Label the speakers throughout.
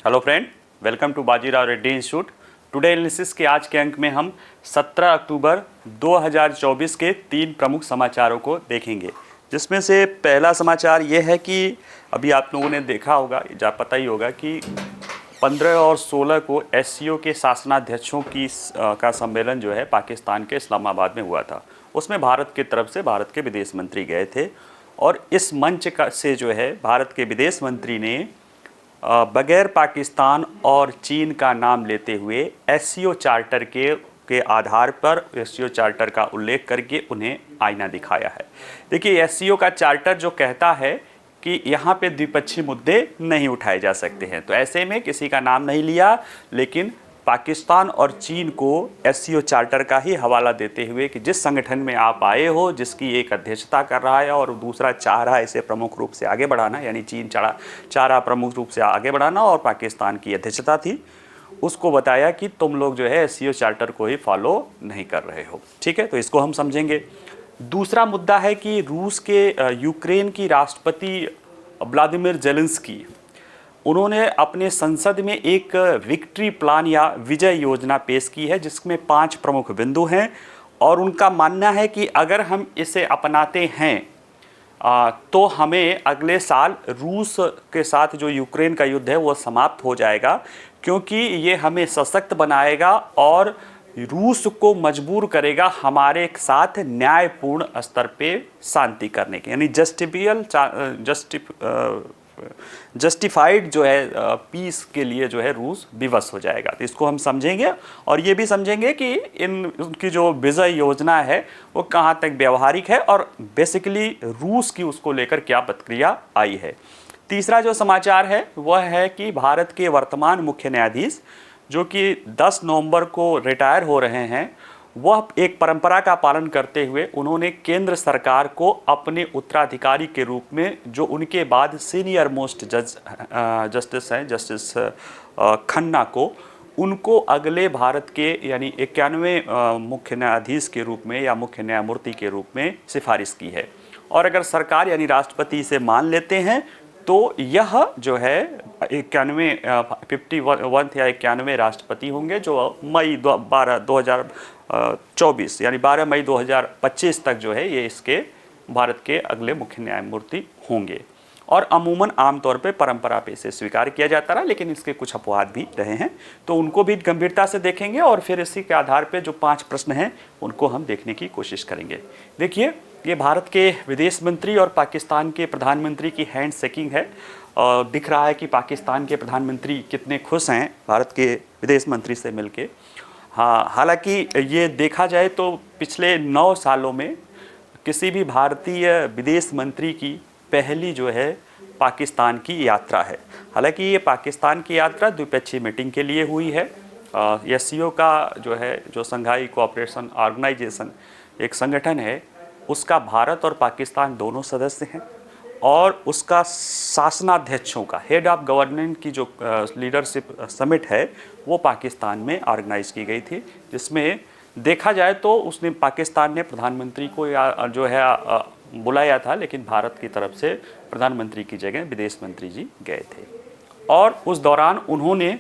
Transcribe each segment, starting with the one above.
Speaker 1: Hello friend, welcome to Bajirao Reddy Institute. Today analysis के आज के अंक में हम 17 अक्टूबर 2024 के 3 प्रमुख समाचारों को देखेंगे, जिसमें से पहला समाचार ये है कि अभी आप लोगों ने देखा होगा, जा पता ही होगा कि 15 और 16 को एससीओ के शासनाध्यक्षों का सम्मेलन जो है पाकिस्तान के इस्लामाबाद में हुआ था। उसमें भारत की तरफ से भारत के विदेश मंत्री गए थे और इस मंच से जो है भारत के विदेश मंत्री ने बगैर पाकिस्तान और चीन का नाम लेते हुए एससीओ चार्टर के आधार पर एससीओ चार्टर का उल्लेख करके उन्हें आईना दिखाया है। देखिए, एससीओ का चार्टर जो कहता है कि यहाँ पे द्विपक्षीय मुद्दे नहीं उठाए जा सकते हैं, तो ऐसे में किसी का नाम नहीं लिया, लेकिन पाकिस्तान और चीन को एससीओ चार्टर का ही हवाला देते हुए कि जिस संगठन में आप आए हो, जिसकी एक अध्यक्षता कर रहा है और दूसरा चाह रहा है इसे प्रमुख रूप से आगे बढ़ाना, यानी चीन चाह रहा प्रमुख रूप से आगे बढ़ाना और पाकिस्तान की अध्यक्षता थी, उसको बताया कि तुम लोग जो है एससीओ चार्टर को ही फॉलो नहीं कर रहे हो। ठीक है, तो इसको हम समझेंगे। दूसरा मुद्दा है कि रूस के यूक्रेन की राष्ट्रपति व्लादिमीर जेलेंस्की, उन्होंने अपने संसद में एक विक्ट्री प्लान या विजय योजना पेश की है, जिसमें 5 प्रमुख बिंदु हैं और उनका मानना है कि अगर हम इसे अपनाते हैं तो हमें अगले साल रूस के साथ जो यूक्रेन का युद्ध है वो समाप्त हो जाएगा, क्योंकि ये हमें सशक्त बनाएगा और रूस को मजबूर करेगा हमारे साथ न्यायपूर्ण स्तर पे शांति करने के, यानी जस्टिफाइड जो है पीस के लिए जो है रूस विवश हो जाएगा। तो इसको हम समझेंगे और ये भी समझेंगे कि उनकी जो विजय योजना है वो कहाँ तक व्यवहारिक है और बेसिकली रूस की उसको लेकर क्या प्रतिक्रिया आई है। तीसरा जो समाचार है वह है कि भारत के वर्तमान मुख्य न्यायाधीश, जो कि 10 नवंबर को रिटायर हो रहे हैं, वह एक परंपरा का पालन करते हुए उन्होंने केंद्र सरकार को अपने उत्तराधिकारी के रूप में जो उनके बाद सीनियर मोस्ट जस्टिस हैं, जस्टिस खन्ना को, उनको अगले भारत के यानी 91 मुख्य न्यायाधीश के रूप में या मुख्य न्यायमूर्ति के रूप में सिफारिश की है। और अगर सरकार यानी राष्ट्रपति इसे मान लेते हैं तो यह जो है 51 या 91 राष्ट्रपति होंगे जो मई 2024 यानी 12 मई 2025 तक जो है ये इसके भारत के अगले मुख्य न्यायमूर्ति होंगे। और अमूमन आमतौर पे परंपरा पे इसे स्वीकार किया जाता रहा, लेकिन इसके कुछ अपवाद भी रहे हैं, तो उनको भी गंभीरता से देखेंगे और फिर इसी के आधार पे जो 5 प्रश्न हैं उनको हम देखने की कोशिश करेंगे। देखिए, ये भारत के विदेश मंत्री और पाकिस्तान के प्रधानमंत्री की हैंड शेकिंग है और दिख रहा है कि पाकिस्तान के प्रधानमंत्री कितने खुश हैं भारत के विदेश मंत्री से मिलके। हाँ, हालांकि ये देखा जाए तो पिछले 9 सालों में किसी भी भारतीय विदेश मंत्री की पहली जो है पाकिस्तान की यात्रा है। हालांकि ये पाकिस्तान की यात्रा द्विपक्षीय मीटिंग के लिए हुई है। एससीओ का जो है, जो संघाई कोऑपरेशन ऑर्गेनाइजेशन एक संगठन है, उसका भारत और पाकिस्तान दोनों सदस्य हैं और उसका शासनाध्यक्षों का हेड ऑफ गवर्नमेंट की जो लीडरशिप समिट है वो पाकिस्तान में ऑर्गेनाइज की गई थी, जिसमें देखा जाए तो उसने पाकिस्तान ने प्रधानमंत्री को जो है बुलाया था, लेकिन भारत की तरफ से प्रधानमंत्री की जगह विदेश मंत्री जी गए थे। और उस दौरान उन्होंने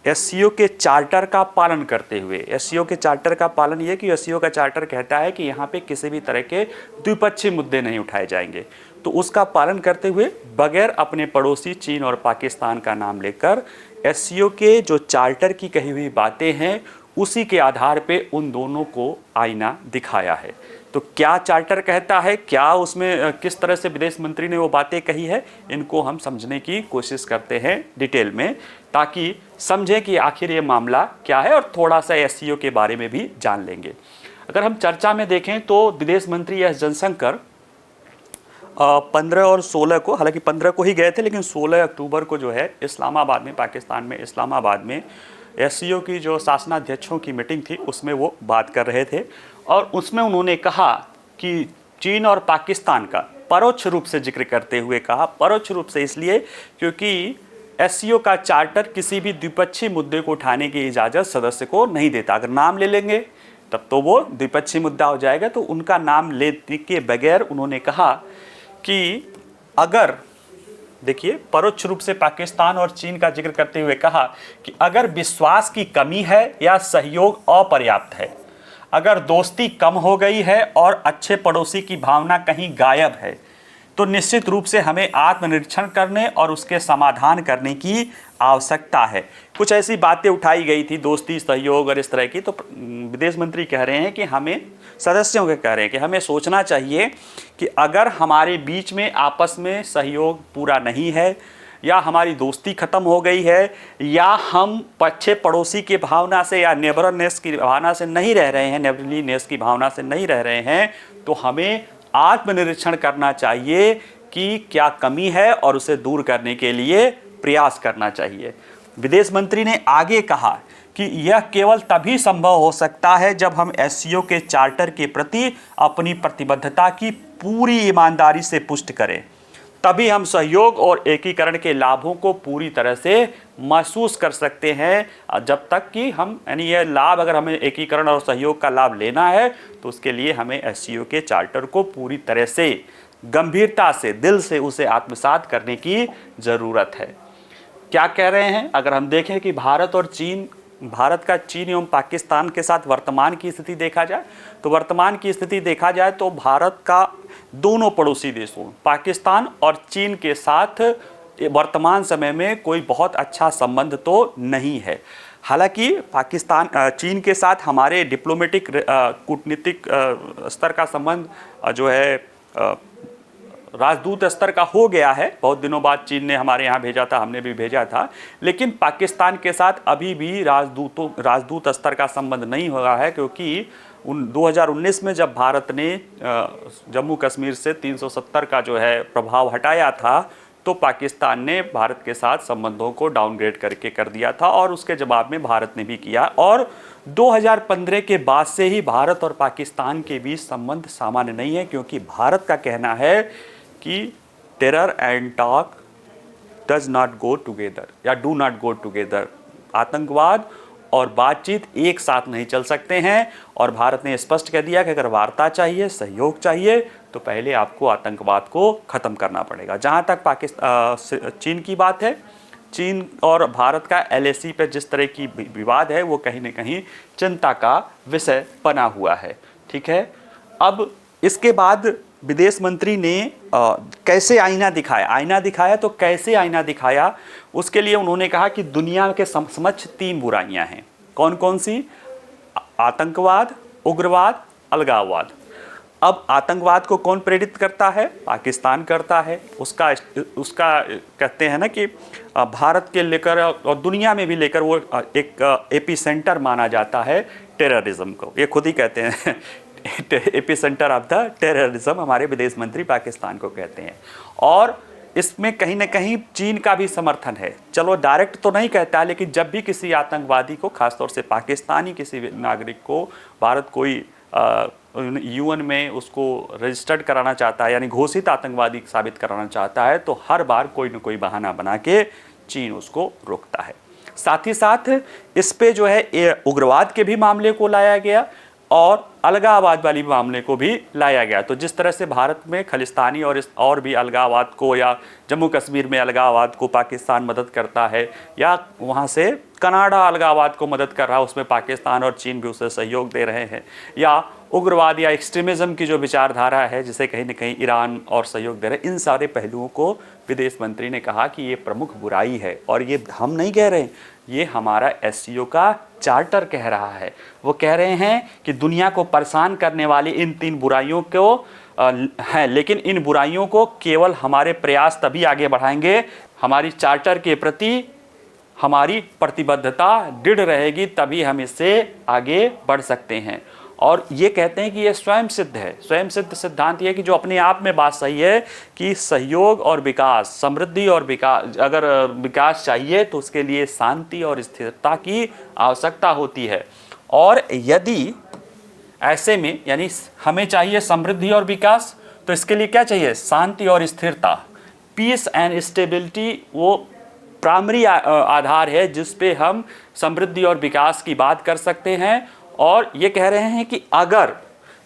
Speaker 1: एससीओ के चार्टर का पालन करते हुए, एससीओ के चार्टर का पालन ये कि एससीओ का चार्टर कहता है कि यहाँ पे किसी भी तरह के द्विपक्षीय मुद्दे नहीं उठाए जाएंगे, तो उसका पालन करते हुए बगैर अपने पड़ोसी चीन और पाकिस्तान का नाम लेकर एससीओ के जो चार्टर की कही हुई बातें हैं उसी के आधार पे उन दोनों को आईना दिखाया है। तो क्या चार्टर कहता है, क्या उसमें किस तरह से विदेश मंत्री ने वो बातें कही है, इनको हम समझने की कोशिश करते हैं डिटेल में, ताकि समझें कि आखिर ये मामला क्या है और थोड़ा सा एससीओ के बारे में भी जान लेंगे। अगर हम चर्चा में देखें तो विदेश मंत्री एस जयशंकर 15 और 16 को, हालांकि 15 को ही गए थे, लेकिन 16 अक्टूबर को जो है इस्लामाबाद में, पाकिस्तान में इस्लामाबाद में एससीओ की जो शासनाध्यक्षों की मीटिंग थी उसमें वो बात कर रहे थे और उसमें उन्होंने कहा कि चीन और पाकिस्तान का परोक्ष रूप से जिक्र करते हुए कहा, परोक्ष रूप से इसलिए क्योंकि एससीओ का चार्टर किसी भी द्विपक्षीय मुद्दे को उठाने की इजाज़त सदस्य को नहीं देता। अगर नाम ले लेंगे तब तो वो द्विपक्षीय मुद्दा हो जाएगा, तो उनका नाम लेने के बगैर उन्होंने कहा कि अगर देखिए, परोक्ष रूप से पाकिस्तान और चीन का जिक्र करते हुए कहा कि अगर विश्वास की कमी है या सहयोग अपर्याप्त है, अगर दोस्ती कम हो गई है और अच्छे पड़ोसी की भावना कहीं गायब है, तो निश्चित रूप से हमें आत्मनिरीक्षण करने और उसके समाधान करने की आवश्यकता है। कुछ ऐसी बातें उठाई गई थी, दोस्ती, सहयोग और इस तरह की। तो विदेश मंत्री कह रहे हैं कि हमें, सदस्यों के कह रहे हैं कि हमें सोचना चाहिए कि अगर हमारे बीच में आपस में सहयोग पूरा नहीं है, या हमारी दोस्ती खत्म हो गई है, या हम अच्छे पड़ोसी की भावना से या नेबरनेस की भावना से नहीं रह रहे हैं, नेबरलीनेस की भावना से नहीं रह रहे हैं, तो हमें आत्मनिरीक्षण करना चाहिए कि क्या कमी है और उसे दूर करने के लिए प्रयास करना चाहिए। विदेश मंत्री ने आगे कहा कि यह केवल तभी संभव हो सकता है जब हम एससीओ के चार्टर के प्रति अपनी प्रतिबद्धता की पूरी ईमानदारी से पुष्टि करें। तभी हम सहयोग और एकीकरण के लाभों को पूरी तरह से महसूस कर सकते हैं। जब तक कि हम, यानी यह लाभ, अगर हमें एकीकरण और सहयोग का लाभ लेना है तो उसके लिए हमें एससीओ के चार्टर को पूरी तरह से, गंभीरता से, दिल से उसे आत्मसात करने की ज़रूरत है। क्या कह रहे हैं? अगर हम देखें कि भारत का चीन एवं पाकिस्तान के साथ वर्तमान की स्थिति देखा जाए, तो वर्तमान की स्थिति देखा जाए तो भारत का दोनों पड़ोसी देशों पाकिस्तान और चीन के साथ वर्तमान समय में कोई बहुत अच्छा संबंध तो नहीं है। हालांकि चीन के साथ हमारे डिप्लोमेटिक, कूटनीतिक स्तर का संबंध जो है राजदूत स्तर का हो गया है। बहुत दिनों बाद चीन ने हमारे यहाँ भेजा था, हमने भी भेजा था, लेकिन पाकिस्तान के साथ अभी भी राजदूत स्तर का संबंध नहीं हुआ है, क्योंकि 2019 में जब भारत ने जम्मू कश्मीर से 370 का जो है प्रभाव हटाया था, तो पाकिस्तान ने भारत के साथ संबंधों को डाउनग्रेड करके कर दिया था, और उसके जवाब में भारत ने भी किया। और 2015 के बाद से ही भारत और पाकिस्तान के बीच संबंध सामान्य नहीं है, क्योंकि भारत का कहना है कि terror and talk does not go together, या डू नॉट गो टुगेदर। आतंकवाद और बातचीत एक साथ नहीं चल सकते हैं, और भारत ने स्पष्ट कह दिया कि अगर वार्ता चाहिए, सहयोग चाहिए, तो पहले आपको आतंकवाद को ख़त्म करना पड़ेगा। जहाँ तक चीन की बात है, चीन और भारत का LAC पे जिस तरह की विवाद है, वो कहीं न कहीं चिंता का विषय बना हुआ है। ठीक है, अब इसके बाद विदेश मंत्री ने कैसे आईना दिखाया तो कैसे आईना दिखाया, उसके लिए उन्होंने कहा कि दुनिया के समक्ष 3 बुराइयां हैं। कौन कौन सी? आतंकवाद, उग्रवाद, अलगाववाद। अब आतंकवाद को कौन प्रेरित करता है? पाकिस्तान करता है। उसका कहते हैं ना कि भारत के लेकर और दुनिया में भी लेकर वो एक एपी सेंटर माना जाता है टेररिज्म को। ये खुद ही कहते हैं AP centre of the terrorism, हमारे विदेश मंत्री पाकिस्तान को कहते हैं। और इसमें कहीं ना कहीं चीन का भी समर्थन है। चलो डायरेक्ट तो नहीं कहता, लेकिन जब भी किसी आतंकवादी को, खासतौर से पाकिस्तानी किसी नागरिक को भारत कोई UN में उसको रजिस्टर्ड कराना चाहता है, यानी घोषित आतंकवादी साबित कराना चाहता है, तो हर बार कोई न कोई बहाना बना के चीन उसको रोकता है। साथ ही साथ इस पे जो है उग्रवाद के भी मामले को लाया गया और अलगाववाद वाली मामले को भी लाया गया। तो जिस तरह से भारत में खालिस्तानी और भी अलगाववाद को, या जम्मू कश्मीर में अलगाववाद को पाकिस्तान मदद करता है, या वहाँ से कनाडा अलगाववाद को मदद कर रहा है, उसमें पाकिस्तान और चीन भी उसे सहयोग दे रहे हैं, या उग्रवाद या एक्सट्रीमिज़म की जो विचारधारा है जिसे कहीं न कहीं ईरान और सहयोग दे रहे हैं, इन सारे पहलुओं को विदेश मंत्री ने कहा कि ये प्रमुख बुराई है। और ये हम नहीं कह रहे हैं, ये हमारा SCO का चार्टर कह रहा है। वो कह रहे हैं कि दुनिया को परेशान करने वाली इन 3 बुराइयों को हैं, लेकिन इन बुराइयों को केवल हमारे प्रयास तभी आगे बढ़ाएंगे, हमारी चार्टर के प्रति हमारी प्रतिबद्धता दृढ़ रहेगी, तभी हम इससे आगे बढ़ सकते हैं। और ये कहते हैं कि ये स्वयं सिद्ध है। स्वयं सिद्ध सिद्धांत ये कि जो अपने आप में बात सही है कि सहयोग और विकास, समृद्धि और विकास, अगर विकास चाहिए तो उसके लिए शांति और स्थिरता की आवश्यकता होती है। और यदि ऐसे में, यानी हमें चाहिए समृद्धि और विकास, तो इसके लिए क्या चाहिए? शांति और स्थिरता। पीस एंड स्टेबिलिटी वो प्राइमरी आधार है जिस पे हम समृद्धि और विकास की बात कर सकते हैं। और ये कह रहे हैं कि अगर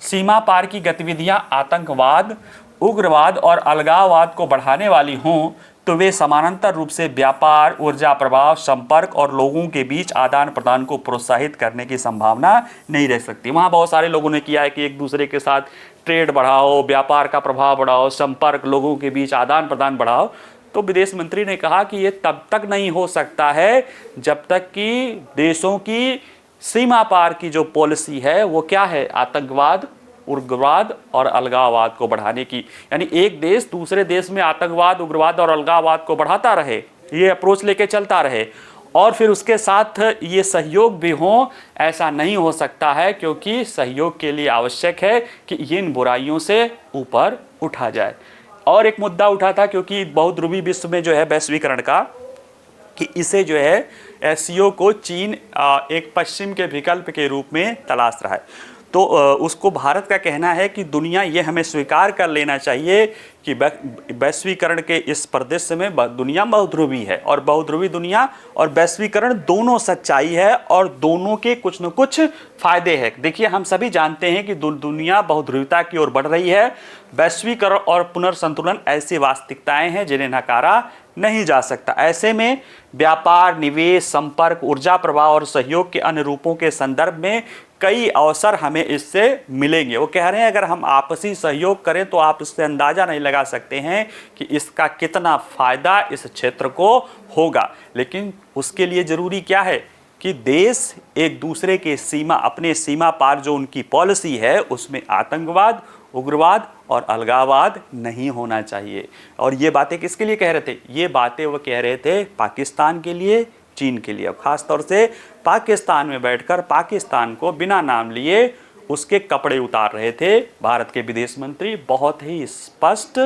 Speaker 1: सीमा पार की गतिविधियां आतंकवाद, उग्रवाद और अलगाववाद को बढ़ाने वाली हों, तो वे समानांतर रूप से व्यापार, ऊर्जा प्रवाह, संपर्क और लोगों के बीच आदान प्रदान को प्रोत्साहित करने की संभावना नहीं रह सकती। वहाँ बहुत सारे लोगों ने किया है कि एक दूसरे के साथ ट्रेड बढ़ाओ, व्यापार का प्रभाव बढ़ाओ, संपर्क, लोगों के बीच आदान प्रदान बढ़ाओ। तो विदेश मंत्री ने कहा कि ये तब तक नहीं हो सकता है जब तक कि देशों की सीमा पार की जो पॉलिसी है वो क्या है, आतंकवाद, उग्रवाद और अलगाववाद को बढ़ाने की। यानी एक देश दूसरे देश में आतंकवाद, उग्रवाद और अलगाववाद को बढ़ाता रहे, ये अप्रोच लेके चलता रहे, और फिर उसके साथ ये सहयोग भी हो, ऐसा नहीं हो सकता है, क्योंकि सहयोग के लिए आवश्यक है कि इन बुराइयों से ऊपर उठा जाए। और एक मुद्दा उठा था, क्योंकि बहुध्रुवी विश्व में जो है वैश्वीकरण का, कि इसे जो है एससीओ को चीन एक पश्चिम के विकल्प के रूप में तलाश रहा है। तो उसको भारत का कहना है कि दुनिया ये हमें स्वीकार कर लेना चाहिए कि वैश्वीकरण के इस परिदृश्य में दुनिया बहुध्रुवी है, और बहुध्रुवी दुनिया और वैश्वीकरण दोनों सच्चाई है, और दोनों के कुछ न कुछ फायदे हैं। देखिए, हम सभी जानते हैं कि दुनिया बहुध्रुवता की ओर बढ़ रही है। वैश्वीकरण और पुनर्संतुलन ऐसी वास्तविकताएं हैं जिन्हें नकारा नहीं जा सकता। ऐसे में व्यापार, निवेश, संपर्क, ऊर्जा प्रवाह और सहयोग के अन्य रूपों के संदर्भ में कई अवसर हमें इससे मिलेंगे। वो कह रहे हैं अगर हम आपसी सहयोग करें तो आप इससे अंदाजा नहीं लगा सकते हैं कि इसका कितना फायदा इस क्षेत्र को होगा। लेकिन उसके लिए जरूरी क्या है कि देश एक दूसरे के अपने सीमा पार जो उनकी पॉलिसी है उसमें आतंकवाद, उग्रवाद और अलगाववाद नहीं होना चाहिए। और ये बातें किसके लिए कह रहे थे? ये बातें वो कह रहे थे पाकिस्तान के लिए, चीन के लिए। खास तौर से पाकिस्तान में बैठकर पाकिस्तान को बिना नाम लिए उसके कपड़े उतार रहे थे भारत के विदेश मंत्री। बहुत ही स्पष्ट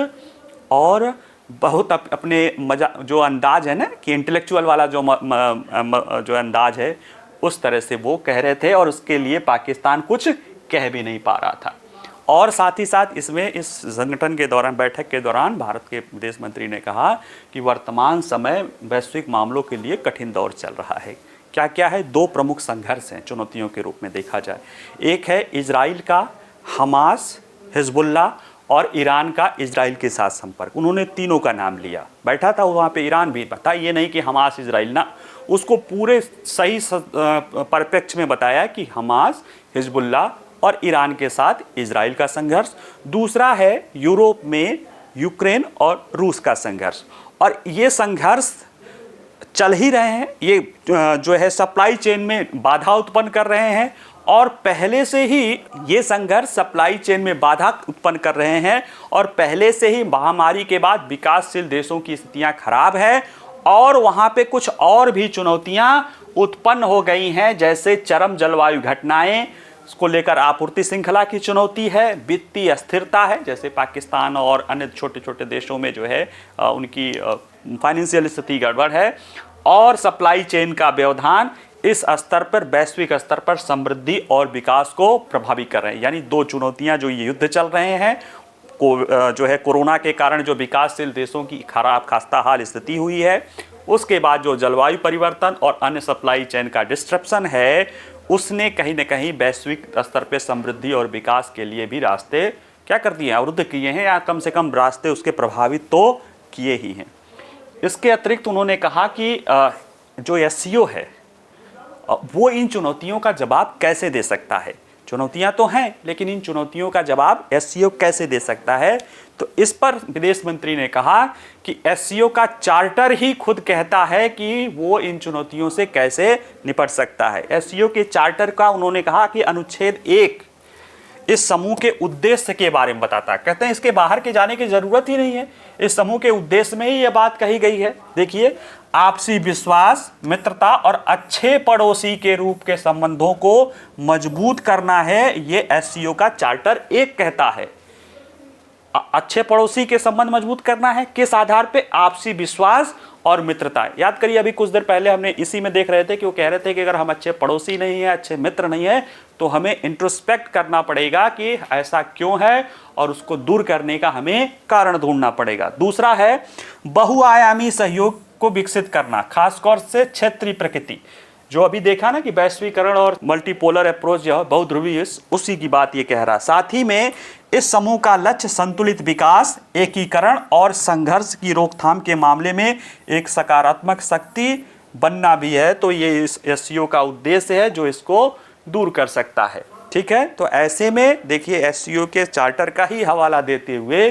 Speaker 1: और बहुत अपने मजा जो अंदाज है ना, कि इंटेलेक्चुअल वाला जो अंदाज है, उस तरह से वो कह रहे थे, और उसके लिए पाकिस्तान कुछ कह भी नहीं पा रहा था। और साथ ही साथ इसमें इस संगठन के दौरान, बैठक के दौरान भारत के विदेश मंत्री ने कहा कि वर्तमान समय वैश्विक मामलों के लिए कठिन दौर चल रहा है। क्या क्या है? दो प्रमुख संघर्ष हैं चुनौतियों के रूप में देखा जाए। एक है इजराइल का हमास, हिजबुल्लाह और ईरान का इजराइल के साथ संपर्क। उन्होंने तीनों का नाम लिया। बैठा था वहाँ पे ईरान भी, बता ये नहीं कि हमास इजराइल ना, उसको पूरे सही परिप्रेक्ष्य में बताया कि हमास, हिजबुल्लाह और ईरान के साथ इजराइल का संघर्ष। दूसरा है यूरोप में यूक्रेन और रूस का संघर्ष। और ये संघर्ष चल ही रहे हैं, ये जो है सप्लाई चेन में बाधा उत्पन्न कर रहे हैं, और पहले से ही ये संघर्ष सप्लाई चेन में बाधा उत्पन्न कर रहे हैं, और पहले से ही महामारी के बाद विकासशील देशों की स्थितियां खराब है, और वहाँ पे कुछ और भी चुनौतियां उत्पन्न हो गई हैं, जैसे चरम जलवायु घटनाएं, उसको लेकर आपूर्ति श्रृंखला की चुनौती है, वित्तीय अस्थिरता है, जैसे पाकिस्तान और अन्य छोटे छोटे देशों में जो है उनकी फाइनेंशियल स्थिति गड़बड़ है, और सप्लाई चेन का व्यवधान इस स्तर पर, वैश्विक स्तर पर समृद्धि और विकास को प्रभावित कर रहे हैं। यानी दो चुनौतियां जो ये युद्ध चल रहे हैं, जो है कोरोना के कारण जो विकासशील देशों की खराब खस्ता हाल स्थिति हुई है, उसके बाद जो जलवायु परिवर्तन और अन्य सप्लाई चेन का डिस्ट्रप्शन है, उसने कहीं न कहीं वैश्विक स्तर पर समृद्धि और विकास के लिए भी रास्ते क्या कर दिए हैं, अवरुद्ध किए हैं, या कम से कम रास्ते उसके प्रभावित तो किए ही हैं। इसके अतिरिक्त उन्होंने कहा कि जो एससीओ है वो इन चुनौतियों का जवाब कैसे दे सकता है। चुनौतियां तो हैं, लेकिन इन चुनौतियों का जवाब एससीओ कैसे दे सकता है। तो इस पर विदेश मंत्री ने कहा कि एससीओ का चार्टर ही खुद कहता है कि वो इन चुनौतियों से कैसे निपट सकता है। एससीओ के चार्टर का उन्होंने कहा कि अनुच्छेद 1 इस समूह के उद्देश्य के बारे में बताता है। कहते हैं इसके बाहर के जाने की जरूरत ही नहीं है, इस समूह के उद्देश्य में ही यह बात कही गई है। देखिए, आपसी विश्वास, मित्रता और अच्छे पड़ोसी के रूप के संबंधों को मजबूत करना है, ये एससीओ का चार्टर 1 कहता है। अच्छे पड़ोसी के संबंध मजबूत करना है, किस आधार पे? आपसी विश्वास और मित्रता। याद करिए, अभी कुछ देर पहले हमने इसी में देख रहे थे कि वो कह रहे थे कि अगर हम अच्छे पड़ोसी नहीं है, अच्छे मित्र नहीं है, तो हमें इंट्रोस्पेक्ट करना पड़ेगा कि ऐसा क्यों है, और उसको दूर करने का हमें कारण ढूंढना पड़ेगा। दूसरा है बहुआयामी सहयोग को विकसित करना, खासतौर से क्षेत्रीय प्रकृति। जो अभी देखा ना कि वैश्वीकरण और मल्टीपोलर अप्रोच जो है बहुध्रुवीय, उसी की बात ये कह रहा। साथ ही में इस समूह का लक्ष्य संतुलित विकास, एकीकरण और संघर्ष की रोकथाम के मामले में एक सकारात्मक शक्ति बनना भी है। तो ये इस एससीओ का उद्देश्य है जो इसको दूर कर सकता है। ठीक है, तो ऐसे में देखिए एससीओ के चार्टर का ही हवाला देते हुए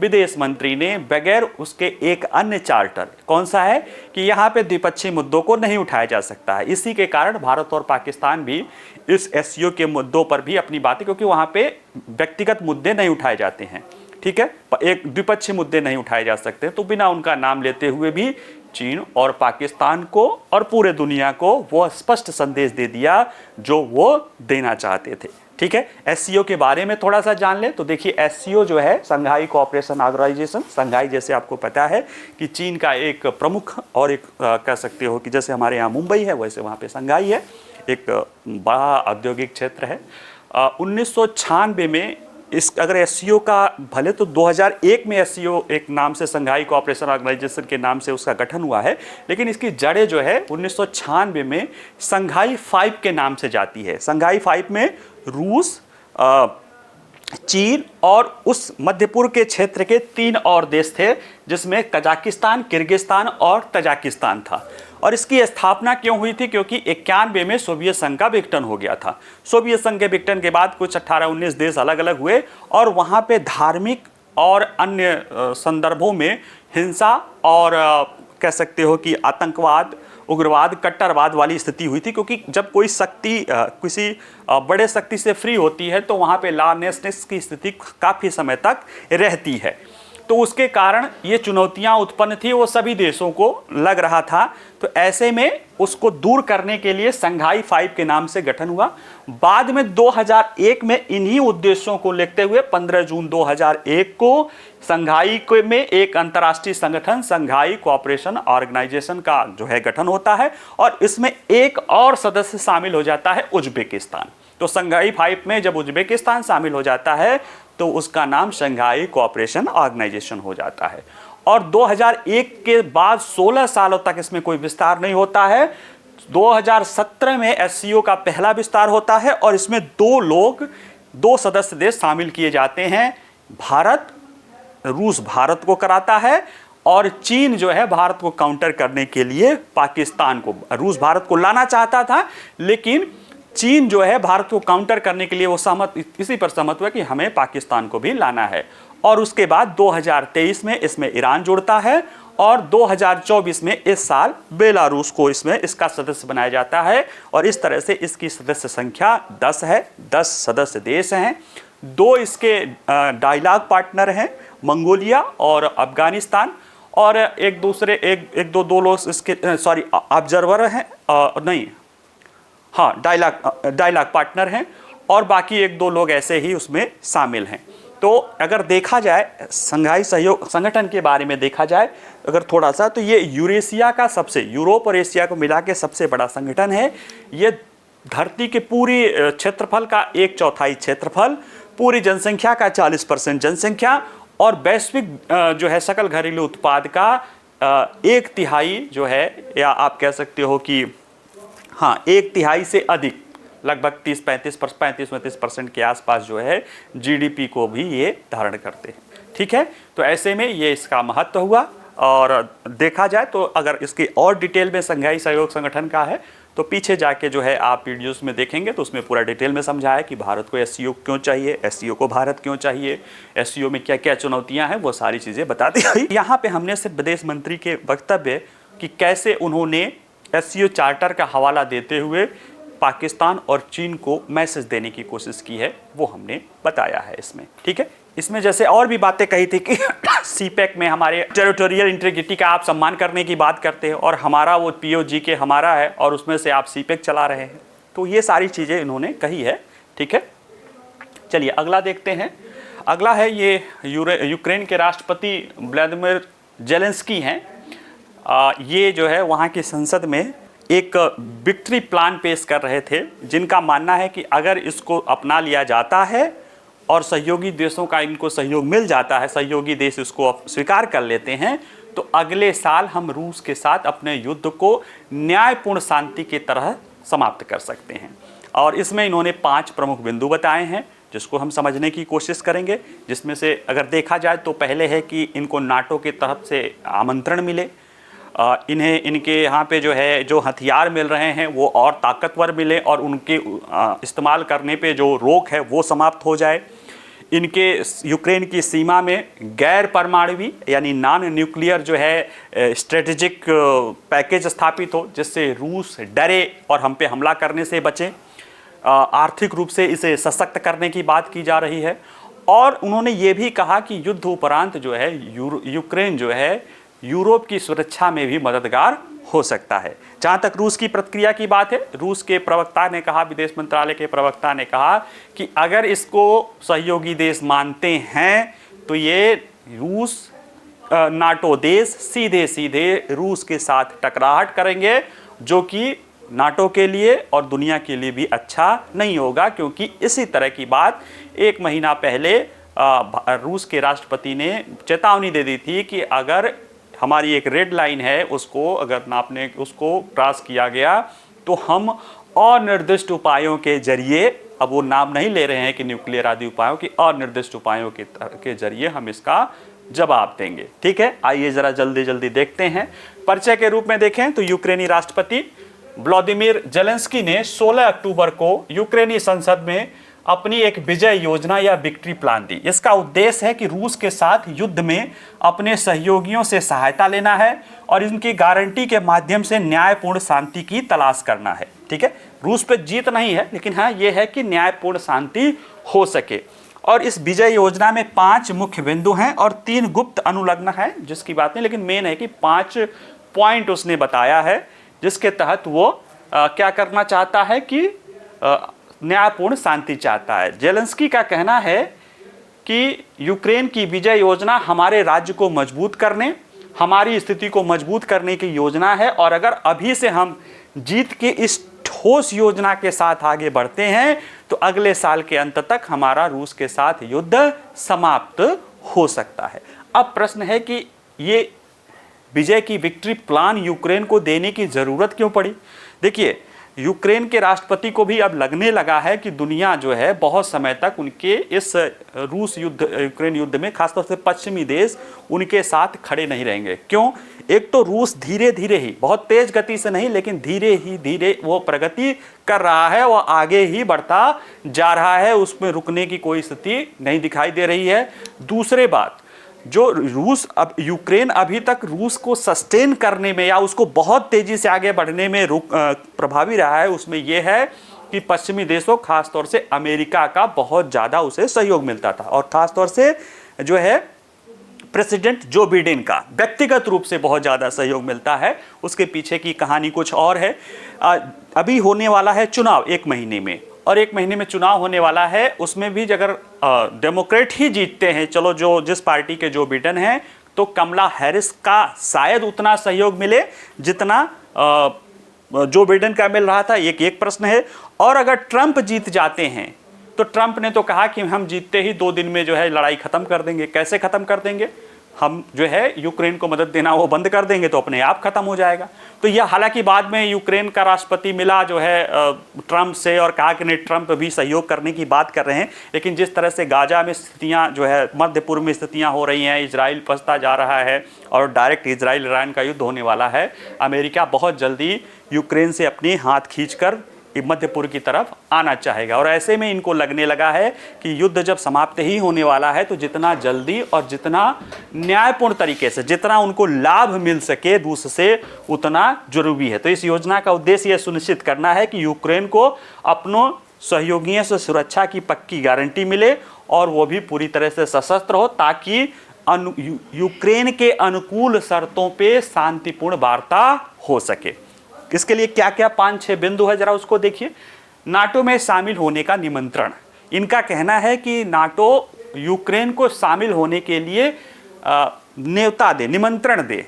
Speaker 1: विदेश मंत्री ने बगैर उसके एक अन्य चार्टर, कौन सा है कि यहाँ पे द्विपक्षीय मुद्दों को नहीं उठाया जा सकता है। इसी के कारण भारत और पाकिस्तान भी इस एससीओ के मुद्दों पर भी अपनी बातें, क्योंकि वहाँ पे व्यक्तिगत मुद्दे नहीं उठाए जाते हैं। ठीक है, एक द्विपक्षीय मुद्दे नहीं उठाए जा सकते, तो बिना उनका नाम लेते हुए भी चीन और पाकिस्तान को और पूरे दुनिया को वो स्पष्ट संदेश दे दिया जो वो देना चाहते थे। ठीक है, एससीओ के बारे में थोड़ा सा जान ले तो देखिए एससीओ जो है शंघाई कोऑपरेशन ऑर्गेनाइजेशन, शंघाई जैसे आपको पता है कि चीन का एक प्रमुख और एक कह सकते हो कि जैसे हमारे यहाँ मुंबई है वैसे वहाँ पे शंघाई है, एक बड़ा औद्योगिक क्षेत्र है। 1996 में इस अगर एससीओ का भले तो 2001 में एससीओ एक नाम से शंघाई कोऑपरेशन ऑर्गेनाइजेशन के नाम से उसका गठन हुआ है, लेकिन इसकी जड़ें जो है 1996 में शंघाई 5 के नाम से जाती है। शंघाई 5 में रूस, चीन और उस मध्य पूर्व के क्षेत्र के 3 और देश थे, जिसमें कजाकिस्तान, किर्गिस्तान और तजाकिस्तान था। और इसकी स्थापना क्यों हुई थी? क्योंकि 91 में सोवियत संघ का विघटन हो गया था। सोवियत संघ के विघटन के बाद कुछ 18-19 देश अलग अलग हुए और वहाँ पे धार्मिक और अन्य संदर्भों में हिंसा और कह सकते हो कि आतंकवाद, उग्रवाद, कट्टरवाद वाली स्थिति हुई थी। क्योंकि जब कोई शक्ति किसी बड़े शक्ति से फ्री होती है तो वहाँ पे लॉलेसनेस की स्थिति काफ़ी समय तक रहती है। तो उसके कारण ये चुनौतियां उत्पन्न थी, वो सभी देशों को लग रहा था। तो ऐसे में उसको दूर करने के लिए शंघाई 5 के नाम से गठन हुआ। बाद में 2001 में इन्हीं उद्देश्यों को लेते हुए 15 जून 2001 को शंघाई में एक अंतर्राष्ट्रीय संगठन शंघाई कोऑपरेशन ऑर्गेनाइजेशन का जो है गठन होता है और इसमें एक और सदस्य शामिल हो जाता है, उज्बेकिस्तान। तो शंघाई 5 में जब उज्बेकिस्तान शामिल हो जाता है तो उसका नाम शंघाई कोऑपरेशन ऑर्गेनाइजेशन हो जाता है। और 2001 के बाद 16 सालों तक इसमें कोई विस्तार नहीं होता है। 2017 में एससीओ का पहला विस्तार होता है और इसमें 2 सदस्य देश शामिल किए जाते हैं। भारत, रूस भारत को कराता है और चीन जो है भारत को काउंटर करने के लिए पाकिस्तान को, रूस भारत को लाना चाहता था लेकिन चीन जो है भारत को काउंटर करने के लिए वो इसी पर सहमत हुआ कि हमें पाकिस्तान को भी लाना है। और उसके बाद 2023 में इसमें ईरान जुड़ता है और 2024 में इस साल बेलारूस को इसमें इसका सदस्य बनाया जाता है। और इस तरह से इसकी सदस्य संख्या 10 है, 10 सदस्य देश हैं। 2 इसके डायलॉग पार्टनर हैं, मंगोलिया और अफगानिस्तान, और दो लोग इसके ऑब्जर्वर हैं, नहीं हाँ डायलॉग पार्टनर हैं और बाकी 1-2 लोग ऐसे ही उसमें शामिल हैं। तो अगर देखा जाए शंघाई सहयोग संगठन के बारे में देखा जाए अगर थोड़ा सा, तो ये यूरेशिया का यूरोप और एशिया को मिला के सबसे बड़ा संगठन है। ये धरती के पूरी क्षेत्रफल का 1/4 क्षेत्रफल, पूरी जनसंख्या का 40% जनसंख्या और वैश्विक जो है सकल घरेलू उत्पाद का 1/3 जो है, या आप कह सकते हो कि हाँ 1/3 से अधिक, लगभग 35% के आसपास जो है जीडीपी को भी ये धारण करते हैं। ठीक है, तो ऐसे में ये इसका महत्व हुआ। और देखा जाए तो अगर इसकी और डिटेल में शंघाई सहयोग संगठन का है तो पीछे जाके जो है आप वीडियोस में देखेंगे तो उसमें पूरा डिटेल में समझाया कि भारत को एससीओ क्यों चाहिए, एससीओ को भारत क्यों चाहिए, एससीओ में क्या क्या चुनौतियां हैं, वो सारी चीज़ें बता दी गई। यहाँ पे हमने सिर्फ विदेश मंत्री के वक्तव्य कि कैसे उन्होंने एससीओ चार्टर का हवाला देते हुए पाकिस्तान और चीन को मैसेज देने की कोशिश की है वो हमने बताया है इसमें। ठीक है, इसमें जैसे और भी बातें कही थी कि सीपेक में हमारे टेरिटोरियल इंटीग्रिटी का आप सम्मान करने की बात करते हैं और हमारा वो POG हमारा है और उसमें से आप सीपेक चला रहे हैं, तो ये सारी चीज़ें इन्होंने कही है। ठीक है, चलिए अगला देखते हैं। अगला है ये यूक्रेन के राष्ट्रपति व्लादिमीर जेलेंस्की हैं। ये जो है वहाँ की संसद में एक विक्ट्री प्लान पेश कर रहे थे, जिनका मानना है कि अगर इसको अपना लिया जाता है और सहयोगी देशों का इनको सहयोग मिल जाता है, सहयोगी देश इसको स्वीकार कर लेते हैं, तो अगले साल हम रूस के साथ अपने युद्ध को न्यायपूर्ण शांति की तरह समाप्त कर सकते हैं। और इसमें इन्होंने 5 प्रमुख बिंदु बताए हैं जिसको हम समझने की कोशिश करेंगे, जिसमें से अगर देखा जाए तो पहले है कि इनको नाटो की तरफ से आमंत्रण मिले, इन्हें इनके यहाँ पे जो है जो हथियार मिल रहे हैं वो और ताकतवर मिले और उनके इस्तेमाल करने पे जो रोक है वो समाप्त हो जाए। इनके यूक्रेन की सीमा में गैर परमाणुवी यानी नॉन न्यूक्लियर जो है स्ट्रेटेजिक पैकेज स्थापित हो, जिससे रूस डरे और हम पे हमला करने से बचे। आर्थिक रूप से इसे सशक्त करने की बात की जा रही है। और उन्होंने ये भी कहा कि युद्ध उपरांत जो है यूक्रेन जो है यूरोप की सुरक्षा में भी मददगार हो सकता है। जहाँ तक रूस की प्रतिक्रिया की बात है, रूस के प्रवक्ता ने कहा, विदेश मंत्रालय के प्रवक्ता ने कहा कि अगर इसको सहयोगी देश मानते हैं तो ये रूस नाटो देश सीधे सीधे रूस के साथ टकराहट करेंगे, जो कि नाटो के लिए और दुनिया के लिए भी अच्छा नहीं होगा। क्योंकि इसी तरह की बात 1 महीना पहले रूस के राष्ट्रपति ने चेतावनी दे दी थी कि अगर हमारी एक रेड लाइन है उसको अगर नापने उसको क्रॉस किया गया तो हम अनिर्दिष्ट उपायों के जरिए, अब वो नाम नहीं ले रहे हैं कि न्यूक्लियर आदि उपायों की, अनिर्दिष्ट उपायों के जरिए हम इसका जवाब देंगे। ठीक है, आइए जरा जल्दी जल्दी देखते हैं। परिचय के रूप में देखें तो यूक्रेनी राष्ट्रपति व्लादिमीर जेलेंस्की ने 16 अक्टूबर को यूक्रेनी संसद में अपनी एक विजय योजना या विक्ट्री प्लान दी। इसका उद्देश्य है कि रूस के साथ युद्ध में अपने सहयोगियों से सहायता लेना है और इनकी गारंटी के माध्यम से न्यायपूर्ण शांति की तलाश करना है। ठीक है, रूस पे जीत नहीं है, लेकिन हाँ ये है कि न्यायपूर्ण शांति हो सके। और इस विजय योजना में 5 मुख्य बिंदु हैं और 3 गुप्त अनुलग्न हैं, जिसकी बात नहीं, लेकिन मेन है कि 5 पॉइंट उसने बताया है जिसके तहत वो क्या करना चाहता है कि न्यायपूर्ण शांति चाहता है। जेलेंस्की का कहना है कि यूक्रेन की विजय योजना हमारे राज्य को मजबूत करने, हमारी स्थिति को मजबूत करने की योजना है और अगर अभी से हम जीत के इस ठोस योजना के साथ आगे बढ़ते हैं तो अगले साल के अंत तक हमारा रूस के साथ युद्ध समाप्त हो सकता है। अब प्रश्न है कि ये विजय की विक्ट्री प्लान यूक्रेन को देने की जरूरत क्यों पड़ी? देखिए, यूक्रेन के राष्ट्रपति को भी अब लगने लगा है कि दुनिया जो है बहुत समय तक उनके इस रूस युद्ध यूक्रेन युद्ध में खासतौर से पश्चिमी देश उनके साथ खड़े नहीं रहेंगे। क्यों? एक तो रूस धीरे धीरे ही, बहुत तेज गति से नहीं लेकिन धीरे वो प्रगति कर रहा है, वो आगे ही बढ़ता जा रहा है, उसमें रुकने की कोई स्थिति नहीं दिखाई दे रही है। दूसरे बात, जो रूस अब यूक्रेन अभी तक रूस को सस्टेन करने में या उसको बहुत तेजी से आगे बढ़ने में प्रभावी रहा है, उसमें यह है कि पश्चिमी देशों खासतौर से अमेरिका का बहुत ज़्यादा उसे सहयोग मिलता था और खासतौर से जो है प्रेसिडेंट जो बिडेन का व्यक्तिगत रूप से बहुत ज़्यादा सहयोग मिलता है। उसके पीछे की कहानी कुछ और है। अभी होने वाला है चुनाव 1 महीने में, और 1 महीने में चुनाव होने वाला है, उसमें भी अगर डेमोक्रेट ही जीतते हैं, चलो जो जिस पार्टी के जो बिडेन हैं, तो कमला हैरिस का शायद उतना सहयोग मिले जितना जो बिडेन का मिल रहा था। एक प्रश्न है। और अगर ट्रंप जीत जाते हैं तो ट्रंप ने तो कहा कि हम जीतते ही 2 दिन में जो है लड़ाई खत्म कर देंगे। कैसे खत्म कर देंगे? हम जो है यूक्रेन को मदद देना वो बंद कर देंगे तो अपने आप खत्म हो जाएगा। तो यह हालांकि बाद में यूक्रेन का राष्ट्रपति मिला जो है ट्रंप से और कहा कि नहीं, ट्रंप भी सहयोग करने की बात कर रहे हैं, लेकिन जिस तरह से गाजा में स्थितियां जो है मध्य पूर्व में स्थितियां हो रही हैं, इजराइल फंसता जा रहा है और डायरेक्ट इजराइल ईरान का युद्ध होने वाला है, अमेरिका बहुत जल्दी यूक्रेन से अपने हाथ खींचकर मध्य पूर्व की तरफ आना चाहेगा। और ऐसे में इनको लगने लगा है कि युद्ध जब समाप्त ही होने वाला है तो जितना जल्दी और जितना न्यायपूर्ण तरीके से जितना उनको लाभ मिल सके रूस से उतना जरूरी है। तो इस योजना का उद्देश्य यह सुनिश्चित करना है कि यूक्रेन को अपनों सहयोगियों से सुरक्षा की पक्की गारंटी मिले और वो भी पूरी तरह से सशस्त्र हो, ताकि यूक्रेन के अनुकूल शर्तों पे शांतिपूर्ण वार्ता हो सके। इसके लिए क्या क्या 5-6 बिंदु है, जरा उसको देखिए। नाटो में शामिल होने का निमंत्रण। इनका कहना है कि नाटो यूक्रेन को शामिल होने के लिए न्योता दे, निमंत्रण दे।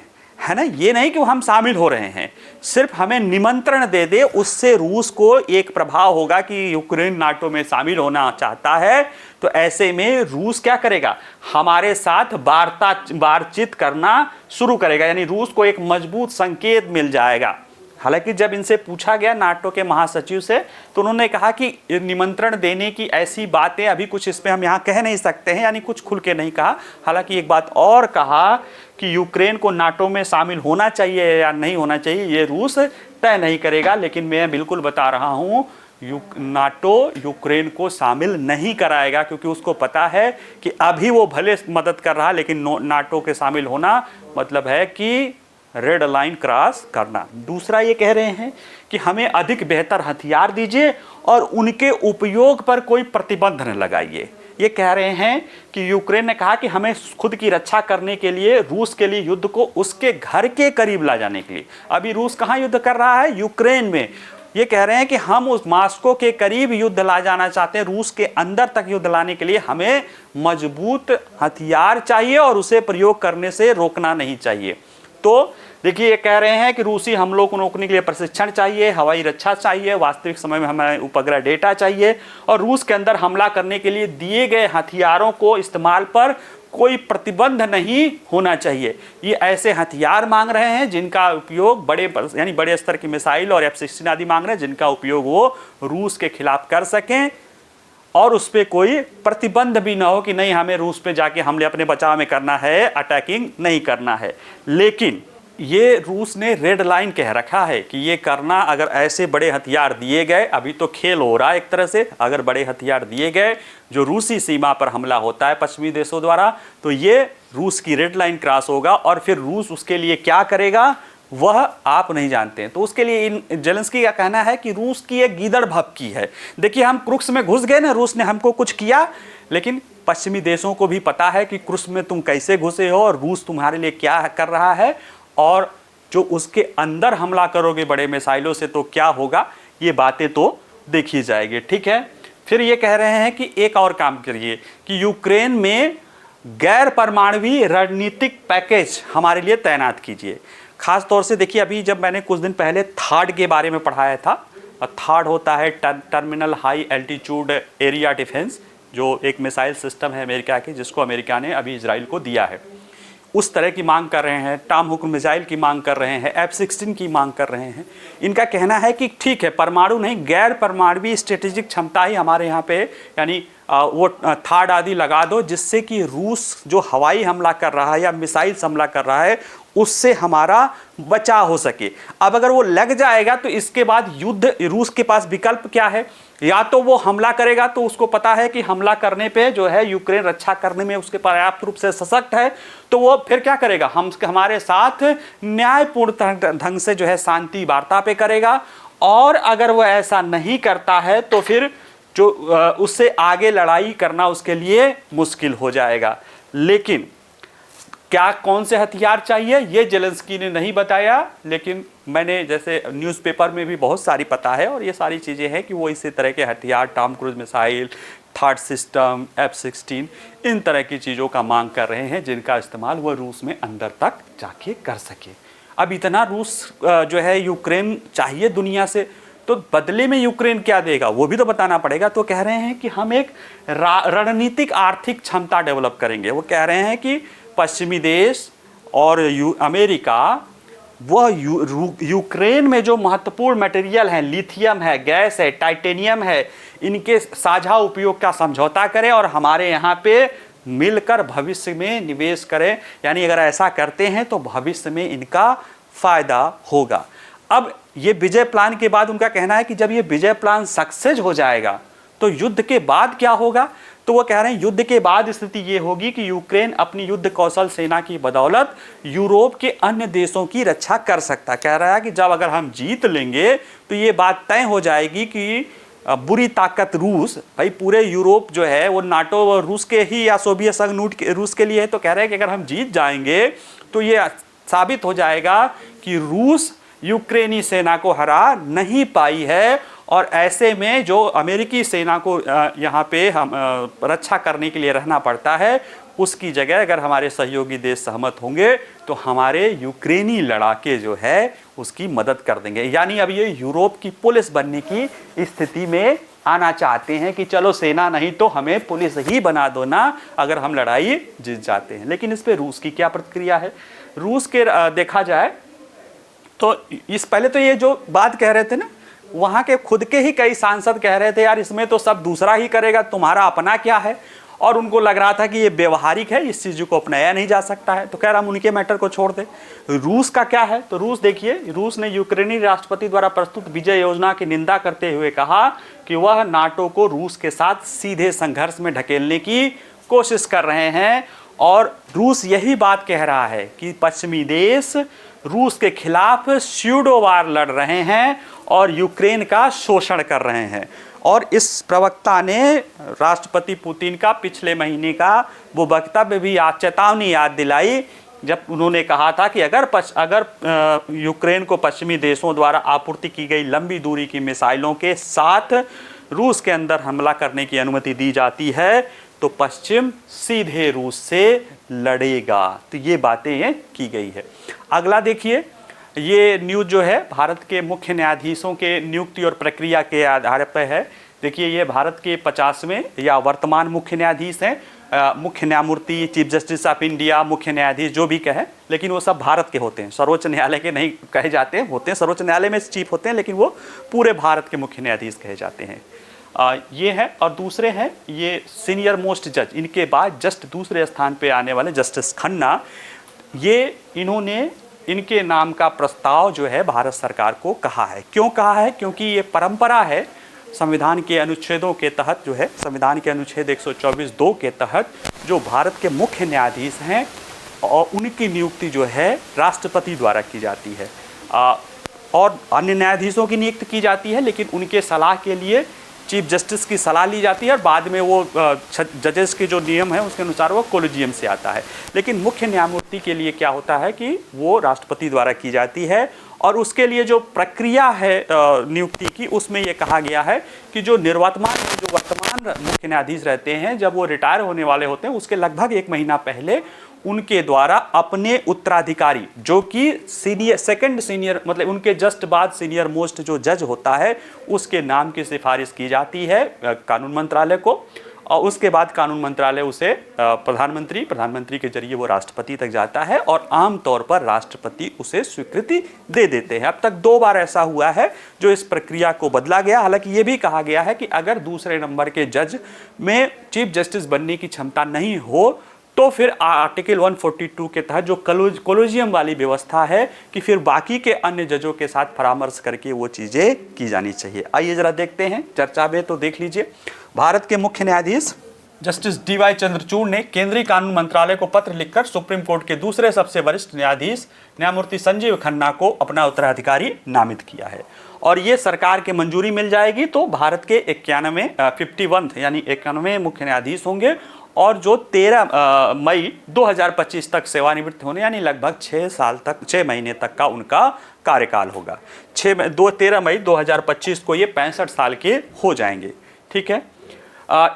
Speaker 1: है ना, ये नहीं कि हम शामिल हो रहे हैं, सिर्फ हमें निमंत्रण दे दे, उससे रूस को एक प्रभाव होगा कि यूक्रेन नाटो में शामिल होना चाहता है। तो ऐसे में रूस क्या करेगा, हमारे साथ बातचीत करना शुरू करेगा, यानी रूस को एक मजबूत संकेत मिल जाएगा। हालांकि जब इनसे पूछा गया नाटो के महासचिव से, तो उन्होंने कहा कि निमंत्रण देने की ऐसी बातें अभी कुछ इसमें हम यहाँ कह नहीं सकते हैं, यानी कुछ खुल के नहीं कहा। हालांकि एक बात और कहा कि यूक्रेन को नाटो में शामिल होना चाहिए या नहीं होना चाहिए, ये रूस तय नहीं करेगा। लेकिन मैं बिल्कुल बता रहा हूँ, नाटो यूक्रेन को शामिल नहीं कराएगा, क्योंकि उसको पता है कि अभी वो भले मदद कर रहा, लेकिन नाटो के शामिल होना मतलब है कि रेड लाइन क्रॉस करना। दूसरा ये कह रहे हैं कि हमें अधिक बेहतर हथियार दीजिए और उनके उपयोग पर कोई प्रतिबंध न लगाइए। ये कह रहे हैं कि यूक्रेन ने कहा कि हमें खुद की रक्षा करने के लिए रूस के लिए युद्ध को उसके घर के करीब ला जाने के लिए, अभी रूस कहाँ युद्ध कर रहा है, यूक्रेन में। ये कह रहे हैं कि हम उस मास्को के करीब युद्ध ला जाना चाहते हैं, रूस के अंदर तक युद्ध लाने के लिए हमें मजबूत हथियार चाहिए और उसे प्रयोग करने से रोकना नहीं चाहिए। तो देखिए, ये कह रहे हैं कि रूसी हमलों को रोकने के लिए प्रशिक्षण चाहिए, हवाई रक्षा चाहिए, वास्तविक समय में हमें उपग्रह डेटा चाहिए, और रूस के अंदर हमला करने के लिए दिए गए हथियारों को इस्तेमाल पर कोई प्रतिबंध नहीं होना चाहिए। ये ऐसे हथियार मांग रहे हैं जिनका उपयोग बड़े स्तर की मिसाइल और F-16 आदि मांग रहे हैं, जिनका उपयोग वो रूस के खिलाफ कर सकें और उस पर कोई प्रतिबंध भी ना हो कि नहीं, हमें रूस पे जाके हमले अपने बचाव में करना है, अटैकिंग नहीं करना है। लेकिन ये रूस ने रेड लाइन कह रखा है कि ये करना, अगर ऐसे बड़े हथियार दिए गए, अभी तो खेल हो रहा है एक तरह से, अगर बड़े हथियार दिए गए जो रूसी सीमा पर हमला होता है पश्चिमी देशों द्वारा, तो ये रूस की रेड लाइन क्रॉस होगा, और फिर रूस उसके लिए क्या करेगा वह आप नहीं जानते हैं। तो उसके लिए जेलेंस्की का कहना है कि रूस की एक गीदड़ भपकी है। देखिए, हम क्रुक्स में घुस गए ना, रूस ने हमको कुछ किया, लेकिन पश्चिमी देशों को भी पता है कि क्रुक्स में तुम कैसे घुसे हो और रूस तुम्हारे लिए क्या कर रहा है, और जो उसके अंदर हमला करोगे बड़े मिसाइलों से तो क्या होगा, ये बातें तो देखी जाएगी। ठीक है, फिर ये कह रहे हैं कि एक और काम करिए कि यूक्रेन में गैर परमाणु रणनीतिक पैकेज हमारे लिए तैनात कीजिए। खास तौर से देखिए, अभी जब मैंने कुछ दिन पहले थाड के बारे में पढ़ाया था, थाड होता है terminal high altitude area defence, जो एक मिसाइल सिस्टम है अमेरिका की, जिसको अमेरिका ने अभी इजराइल को दिया है। उस तरह की मांग कर रहे हैं, टॉमहॉक मिसाइल की मांग कर रहे हैं, F-16 की मांग कर रहे हैं। इनका कहना है कि ठीक है, परमाणु नहीं, गैर परमाणु स्ट्रेटेजिक क्षमता ही हमारे यहाँ पे, यानी वो थाड आदि लगा दो, जिससे कि रूस जो हवाई हमला कर रहा है या मिसाइल हमला कर रहा है उससे हमारा बचाव हो सके। अब अगर वो लग जाएगा तो इसके बाद युद्ध, रूस के पास विकल्प क्या है, या तो वो हमला करेगा, तो उसको पता है कि हमला करने पे जो है यूक्रेन रक्षा करने में उसके पर्याप्त रूप से सशक्त है, तो वो फिर क्या करेगा, हमारे साथ न्यायपूर्ण ढंग से जो है शांति वार्ता पे करेगा। और अगर वो ऐसा नहीं करता है तो फिर जो उससे आगे लड़ाई करना उसके लिए मुश्किल हो जाएगा। लेकिन क्या कौन से हथियार चाहिए ये जेलेंस्की ने नहीं बताया, लेकिन मैंने जैसे न्यूज़पेपर में भी बहुत सारी पता है, और ये सारी चीज़ें हैं कि वो इसी तरह के हथियार, Tom cruise missile, third system, F-16, इन तरह की चीज़ों का मांग कर रहे हैं, जिनका इस्तेमाल वो रूस में अंदर तक जाके कर सके। अब इतना रूस जो है यूक्रेन चाहिए दुनिया से, तो बदले में यूक्रेन क्या देगा वो भी तो बताना पड़ेगा। तो कह रहे हैं कि हम एक रणनीतिक आर्थिक क्षमता डेवलप करेंगे। वो कह रहे हैं कि पश्चिमी देश और अमेरिका वह यूक्रेन में जो महत्वपूर्ण मटेरियल है, लिथियम है, गैस है, टाइटेनियम है, इनके साझा उपयोग का समझौता करें और हमारे यहाँ पे मिलकर भविष्य में निवेश करें। यानी अगर ऐसा करते हैं तो भविष्य में इनका फायदा होगा। अब ये विजय प्लान के बाद उनका कहना है कि जब ये विजय प्लान सक्सेस हो जाएगा तो युद्ध के बाद क्या होगा। तो वो कह रहे हैं युद्ध के बाद स्थिति ये होगी कि यूक्रेन अपनी युद्ध कौशल सेना की बदौलत यूरोप के अन्य देशों की रक्षा कर सकता। कह रहा है कि जब अगर हम जीत लेंगे तो ये बात तय हो जाएगी कि बुरी ताकत रूस, भाई पूरे यूरोप जो है वो नाटो और रूस के ही या सोवियत संघ रूस के लिए है। तो कह रहे हैं कि अगर हम जीत जाएंगे तो ये साबित हो जाएगा कि रूस यूक्रेनी सेना को हरा नहीं पाई है, और ऐसे में जो अमेरिकी सेना को यहाँ पे हम रक्षा करने के लिए रहना पड़ता है, उसकी जगह अगर हमारे सहयोगी देश सहमत होंगे तो हमारे यूक्रेनी लड़ाके जो है उसकी मदद कर देंगे। यानी अब ये यूरोप की पुलिस बनने की स्थिति में आना चाहते हैं कि चलो सेना नहीं तो हमें पुलिस ही बना दो ना, अगर हम लड़ाई जीत जाते हैं। लेकिन इस पे रूस की क्या प्रतिक्रिया है? रूस के देखा जाए तो इस पहले तो ये जो बात कह रहे थे ना, वहाँ के खुद के ही कई सांसद कह रहे थे यार इसमें तो सब दूसरा ही करेगा, तुम्हारा अपना क्या है। और उनको लग रहा था कि ये व्यवहारिक है, इस चीज़ को अपनाया नहीं जा सकता है। तो खैर हम उनके मैटर को छोड़ दें। रूस का क्या है? तो रूस देखिए, रूस ने यूक्रेनी राष्ट्रपति द्वारा प्रस्तुत विजय योजना की निंदा करते हुए कहा कि वह नाटो को रूस के साथ सीधे संघर्ष में ढकेलने की कोशिश कर रहे हैं। और रूस यही बात कह रहा है कि पश्चिमी देश रूस के खिलाफ स्यूडो वार लड़ रहे हैं और यूक्रेन का शोषण कर रहे हैं। और इस प्रवक्ता ने राष्ट्रपति पुतिन का पिछले महीने का वो वक्तव्य भी चेतावनी याद दिलाई, जब उन्होंने कहा था कि अगर यूक्रेन को पश्चिमी देशों द्वारा आपूर्ति की गई लंबी दूरी की मिसाइलों के साथ रूस के अंदर हमला करने की अनुमति दी जाती है तो पश्चिम सीधे रूस से लड़ेगा। तो ये बातें ये की गई है। अगला देखिए, ये न्यूज़ जो है भारत के मुख्य न्यायाधीशों के नियुक्ति और प्रक्रिया के आधार पर है। देखिए ये भारत के 50वें या वर्तमान मुख्य न्यायाधीश हैं। मुख्य न्यायमूर्ति, चीफ जस्टिस ऑफ इंडिया, मुख्य न्यायाधीश जो भी कहें, लेकिन वो सब भारत के होते हैं, सर्वोच्च न्यायालय के नहीं कहे जाते होते हैं। सर्वोच्च न्यायालय में चीफ होते हैं लेकिन वो पूरे भारत के मुख्य न्यायाधीश कहे जाते हैं। ये हैं। और दूसरे हैं ये सीनियर मोस्ट जज, इनके बाद जस्ट दूसरे स्थान पे आने वाले जस्टिस खन्ना, ये इन्होंने इनके नाम का प्रस्ताव जो है भारत सरकार को कहा है। क्यों कहा है? क्योंकि ये परंपरा है संविधान के अनुच्छेदों के तहत जो है, संविधान के अनुच्छेद 124(2) के तहत जो भारत के मुख्य न्यायाधीश हैं और उनकी नियुक्ति जो है राष्ट्रपति द्वारा की जाती है। और अन्य न्यायाधीशों की नियुक्ति की जाती है लेकिन उनके सलाह के लिए चीफ जस्टिस की सलाह ली जाती है और बाद में वो जजेस के जो नियम है उसके अनुसार वो कोलिजियम से आता है। लेकिन मुख्य न्यायमूर्ति के लिए क्या होता है कि वो राष्ट्रपति द्वारा की जाती है। और उसके लिए जो प्रक्रिया है नियुक्ति की, उसमें ये कहा गया है कि जो वर्तमान मुख्य न्यायाधीश रहते हैं, जब वो रिटायर होने वाले होते हैं उसके लगभग 1 महीना पहले उनके द्वारा अपने उत्तराधिकारी जो कि सेकंड सीनियर मतलब उनके जस्ट बाद सीनियर मोस्ट जो जज होता है उसके नाम की सिफारिश की जाती है कानून मंत्रालय को। और उसके बाद कानून मंत्रालय उसे प्रधानमंत्री के जरिए वो राष्ट्रपति तक जाता है और आमतौर पर राष्ट्रपति उसे स्वीकृति दे देते हैं। अब तक 2 बार ऐसा हुआ है जो इस प्रक्रिया को बदला गया। हालांकि ये भी कहा गया है कि अगर दूसरे नंबर के जज में चीफ जस्टिस बनने की क्षमता नहीं हो तो फिर आर्टिकल 142 के तहत जो कोलिजियम वाली व्यवस्था है कि फिर बाकी के अन्य जजों के साथ परामर्श करके वो चीज़ें की जानी चाहिए। आइए जरा देखते हैं चर्चा में। तो देख लीजिए, भारत के मुख्य न्यायाधीश जस्टिस DY चंद्रचूड़ ने केंद्रीय कानून मंत्रालय को पत्र लिखकर सुप्रीम कोर्ट के दूसरे सबसे वरिष्ठ न्यायाधीश न्यायमूर्ति संजीव खन्ना को अपना उत्तराधिकारी नामित किया है। और ये सरकार की मंजूरी मिल जाएगी तो भारत के 51 यानी 91 मुख्य न्यायाधीश होंगे और जो 13 मई 2025 तक सेवानिवृत्त होने यानी लगभग 6 महीने तक का उनका कार्यकाल होगा। 13 मई 2025 को ये 65 साल के हो जाएंगे। ठीक है,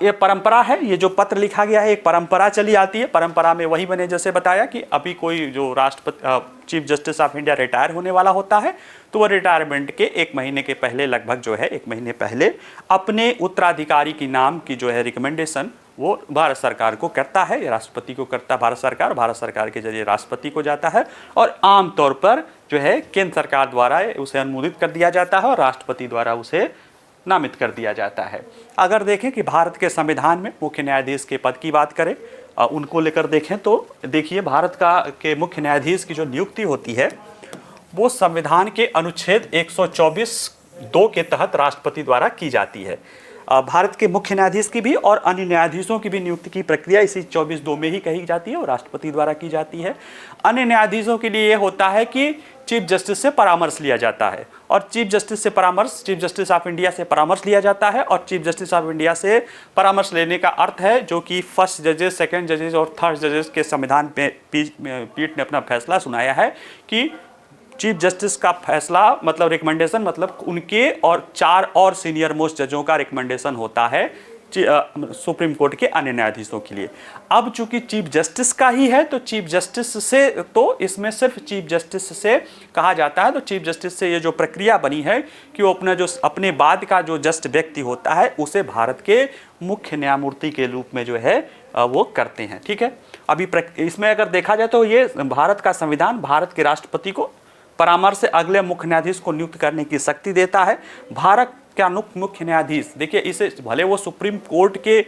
Speaker 1: ये परंपरा है। ये जो पत्र लिखा गया है एक परंपरा चली आती है। परंपरा में वही बने जैसे बताया कि अभी कोई जो राष्ट्रपति chief justice of India retire होने वाला होता है तो वह रिटायरमेंट के 1 महीने के पहले लगभग जो है 1 महीने पहले अपने उत्तराधिकारी की नाम की जो है रिकमेंडेशन वो भारत सरकार को करता है, राष्ट्रपति को करता है भारत सरकार के जरिए राष्ट्रपति को जाता है और आमतौर पर जो है केंद्र सरकार द्वारा उसे अनुमोदित कर दिया जाता है और राष्ट्रपति द्वारा उसे नामित कर दिया जाता है। अगर देखें कि भारत के संविधान में मुख्य न्यायाधीश के पद की बात करें, उनको लेकर देखें तो देखिए भारत के मुख्य न्यायाधीश की जो नियुक्ति होती है वो संविधान के अनुच्छेद 124(2) के तहत राष्ट्रपति द्वारा की जाती है। भारत के मुख्य न्यायाधीश की भी और अन्य न्यायाधीशों की भी नियुक्ति की प्रक्रिया इसी 24(2) में ही कही जाती है और राष्ट्रपति द्वारा की जाती है। अन्य न्यायाधीशों के लिए ये होता है कि चीफ जस्टिस से परामर्श लिया जाता है और चीफ जस्टिस ऑफ इंडिया से परामर्श लिया जाता है और चीफ जस्टिस ऑफ इंडिया से परामर्श लेने का अर्थ है जो कि फर्स्ट जजेस, सेकंड जजेस और थर्ड जजेस के संविधान पे पीठ ने अपना फैसला सुनाया है कि चीफ जस्टिस का फैसला मतलब रिकमेंडेशन मतलब उनके और 4 और सीनियर मोस्ट जजों का रिकमेंडेशन होता है सुप्रीम कोर्ट के अन्य न्यायाधीशों के लिए। अब चूंकि चीफ जस्टिस का ही है तो चीफ जस्टिस से, तो इसमें सिर्फ चीफ जस्टिस से कहा जाता है। तो चीफ जस्टिस से ये जो प्रक्रिया बनी है कि वो अपने बाद का जो जस्ट व्यक्ति होता है उसे भारत के मुख्य न्यायमूर्ति के रूप में जो है वो करते हैं। ठीक है, अभी इसमें अगर देखा जाए तो ये भारत का संविधान भारत के राष्ट्रपति को परामर्श से अगले मुख्य न्यायाधीश को नियुक्त करने की शक्ति देता है। भारत का मुख्य न्यायाधीश, देखिए इसे भले वो सुप्रीम कोर्ट के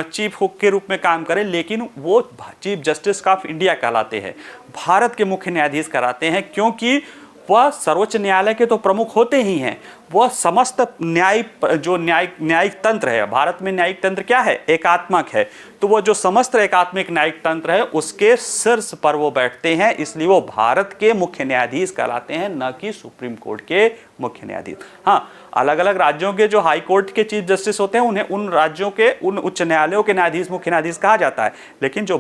Speaker 1: चीफ के रूप में काम करे, लेकिन वो चीफ जस्टिस ऑफ इंडिया कहलाते हैं, भारत के मुख्य न्यायाधीश कहलाते हैं, क्योंकि वह सर्वोच्च न्यायालय के तो प्रमुख होते ही हैं, वह समस्त न्यायिक तंत्र है। भारत में न्यायिक तंत्र क्या है? एकात्मक है। तो वो जो समस्त एकात्मिक न्यायिक तंत्र है उसके शीर्ष पर वो बैठते हैं, इसलिए वो भारत के मुख्य न्यायाधीश कहलाते हैं, न कि सुप्रीम कोर्ट के मुख्य न्यायाधीश। हाँ, अलग अलग राज्यों के जो हाई कोर्ट के चीफ जस्टिस होते हैं उन्हें उन राज्यों के उन उच्च न्यायालयों के न्यायाधीश मुख्य न्यायाधीश कहा जाता है, लेकिन जो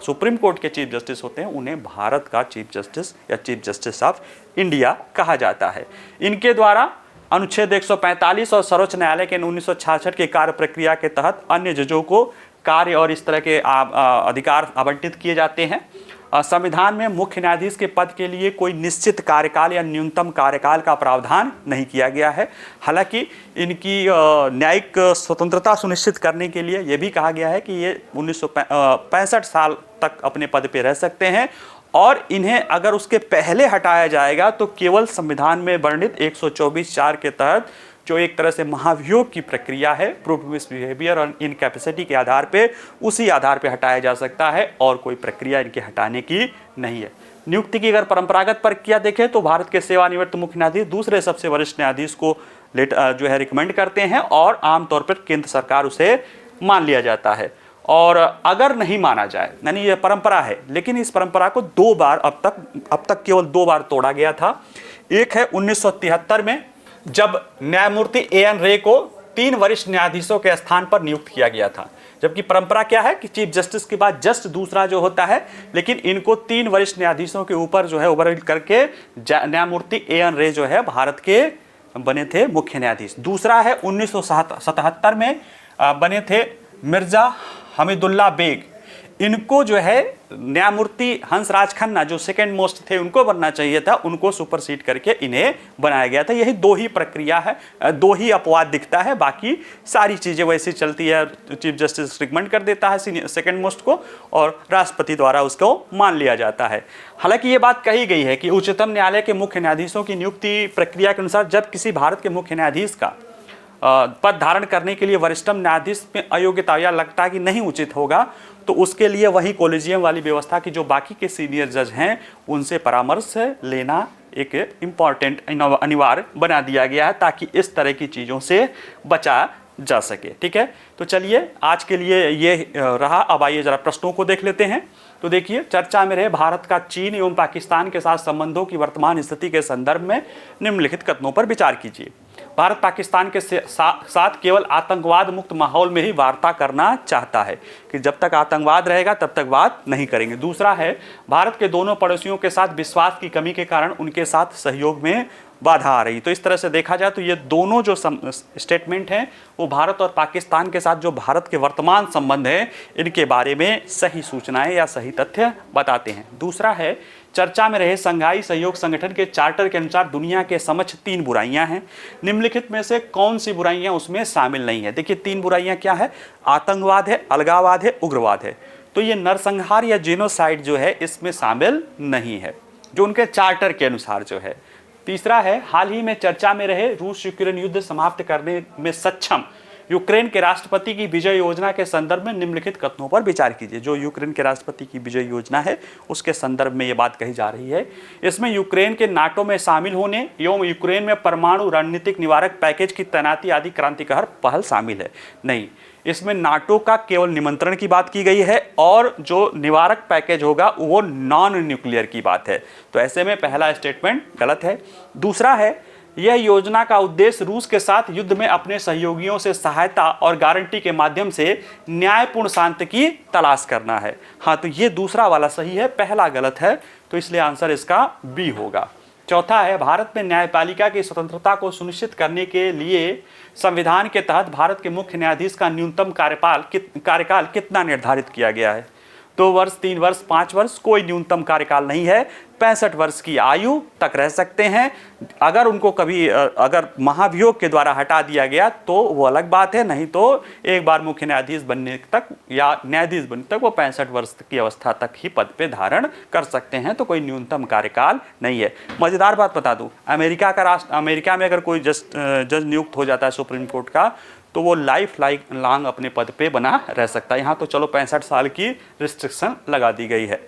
Speaker 1: सुप्रीम कोर्ट के चीफ जस्टिस होते हैं उन्हें भारत का चीफ जस्टिस या चीफ जस्टिस ऑफ इंडिया कहा जाता है। इनके द्वारा अनुच्छेद 145 और सर्वोच्च न्यायालय के 1966 के कार्य प्रक्रिया के तहत अन्य जजों को कार्य और इस तरह के अधिकार आवंटित किए जाते हैं। संविधान में मुख्य न्यायाधीश के पद के लिए कोई निश्चित कार्यकाल या न्यूनतम कार्यकाल का प्रावधान नहीं किया गया है। हालांकि इनकी न्यायिक स्वतंत्रता सुनिश्चित करने के लिए यह भी कहा गया है कि ये 1965 साल तक अपने पद पर रह सकते हैं, और इन्हें अगर उसके पहले हटाया जाएगा तो केवल संविधान में वर्णित 124(4) के तहत जो एक तरह से महाभियोग की प्रक्रिया है, प्रूव्ड मिसबिहेवियर और इनकैपेसिटी के आधार पे, उसी आधार पे हटाया जा सकता है, और कोई प्रक्रिया इनके हटाने की नहीं है। नियुक्ति की अगर परंपरागत प्रक्रिया देखें तो भारत के सेवानिवृत्त मुख्य न्यायाधीश दूसरे सबसे वरिष्ठ न्यायाधीश को जो है रिकमेंड करते हैं, और आमतौर पर केंद्र सरकार उसे मान लिया जाता है। और अगर नहीं माना जाए, यानी ये परंपरा है, लेकिन इस परंपरा को 2 बार अब तक केवल 2 बार तोड़ा गया था। एक है 1973 में, जब न्यायमूर्ति A.N. रे को 3 वरिष्ठ न्यायाधीशों के स्थान पर नियुक्त किया गया था, जबकि परंपरा क्या है कि चीफ जस्टिस के बाद जस्ट दूसरा जो होता है, लेकिन इनको 3 वरिष्ठ न्यायाधीशों के ऊपर जो है ओवर करके न्यायमूर्ति A.N. रे जो है भारत के बने थे मुख्य न्यायाधीश। दूसरा है 1977 में बने थे मिर्जा हमीदुल्ला बेग। इनको जो है न्यायमूर्ति हंसराज खन्ना जो सेकंड मोस्ट थे उनको बनना चाहिए था, उनको सुपरसीड करके इन्हें बनाया गया था। यही 2 ही प्रक्रिया है, 2 ही अपवाद दिखता है, बाकी सारी चीज़ें वैसी चलती है। चीफ जस्टिस रिकमेंड कर देता है सेकंड मोस्ट को, और राष्ट्रपति द्वारा उसको मान लिया जाता है। हालांकि ये बात कही गई है कि उच्चतम न्यायालय के मुख्य न्यायाधीशों की नियुक्ति प्रक्रिया के अनुसार जब किसी भारत के मुख्य न्यायाधीश का पद धारण करने के लिए वरिष्ठतम न्यायाधीश में अयोग्यता या लगता है कि नहीं उचित होगा, तो उसके लिए वही कॉलेजियम वाली व्यवस्था की जो बाकी के सीनियर जज हैं उनसे परामर्श लेना एक इम्पॉर्टेंट अनिवार्य बना दिया गया है, ताकि इस तरह की चीज़ों से बचा जा सके। ठीक है, तो चलिए आज के लिए ये रहा। अब आइए जरा प्रश्नों को देख लेते हैं। तो देखिए, चर्चा में रहे भारत का चीन एवं पाकिस्तान के साथ संबंधों की वर्तमान स्थिति के संदर्भ में निम्नलिखित कथनों पर विचार कीजिए। भारत पाकिस्तान के साथ केवल आतंकवाद मुक्त माहौल में ही वार्ता करना चाहता है, कि जब तक आतंकवाद रहेगा तब तक बात नहीं करेंगे। दूसरा है, भारत के दोनों पड़ोसियों के साथ विश्वास की कमी के कारण उनके साथ सहयोग में बाधा आ रही। तो इस तरह से देखा जाए तो ये दोनों जो स्टेटमेंट हैं वो भारत और पाकिस्तान के साथ जो भारत के वर्तमान संबंध हैं इनके बारे में सही सूचनाएं या सही तथ्य बताते हैं। दूसरा है, चर्चा में रहे संघाई सहयोग संगठन के चार्टर के अनुसार दुनिया के समक्ष 3 बुराइयां हैं। निम्नलिखित में से कौन सी बुराइयां उसमें शामिल नहीं है? देखिए, 3 बुराइयां क्या है? आतंकवाद है, अलगाववाद है, उग्रवाद है। तो ये नरसंहार या जेनोसाइड जो है इसमें शामिल नहीं है, जो उनके चार्टर के अनुसार जो है। तीसरा है, हाल ही में चर्चा में रहे रूस यूक्रेन युद्ध समाप्त करने में सक्षम यूक्रेन के राष्ट्रपति की विजय योजना के संदर्भ में निम्नलिखित कथनों पर विचार कीजिए। जो यूक्रेन के राष्ट्रपति की विजय योजना है उसके संदर्भ में ये बात कही जा रही है। इसमें यूक्रेन के नाटो में शामिल होने एवं यूक्रेन में परमाणु रणनीतिक निवारक पैकेज की तैनाती आदि क्रांतिकारी पहल शामिल है? नहीं, इसमें नाटो का केवल निमंत्रण की बात की गई है, और जो निवारक पैकेज होगा वो नॉन न्यूक्लियर की बात है। तो ऐसे में पहला स्टेटमेंट गलत है। दूसरा है, यह योजना का उद्देश्य रूस के साथ युद्ध में अपने सहयोगियों से सहायता और गारंटी के माध्यम से न्यायपूर्ण शांति की तलाश करना है। हाँ, तो ये दूसरा वाला सही है, पहला गलत है, तो इसलिए आंसर इसका बी होगा। चौथा है, भारत में न्यायपालिका की स्वतंत्रता को सुनिश्चित करने के लिए संविधान के तहत भारत के मुख्य न्यायाधीश का न्यूनतम कार्यकाल कितना निर्धारित किया गया है? 2 वर्ष, 3 वर्ष, 5 वर्ष, कोई न्यूनतम कार्यकाल नहीं है। 65 वर्ष की आयु तक रह सकते हैं। अगर उनको कभी अगर महाभियोग के द्वारा हटा दिया गया तो वो अलग बात है, नहीं तो एक बार मुख्य न्यायाधीश बनने तक या न्यायाधीश बनने तक वो 65 वर्ष की अवस्था तक ही पद पे धारण कर सकते हैं। तो कोई न्यूनतम कार्यकाल नहीं है। मजेदार बात बता दूं, अमेरिका में अगर कोई जज नियुक्त हो जाता है सुप्रीम कोर्ट का, तो वो लाइफ लॉन्ग अपने पद पे बना रह सकता है। यहाँ तो चलो 65 साल की रिस्ट्रिक्शन लगा दी गई है।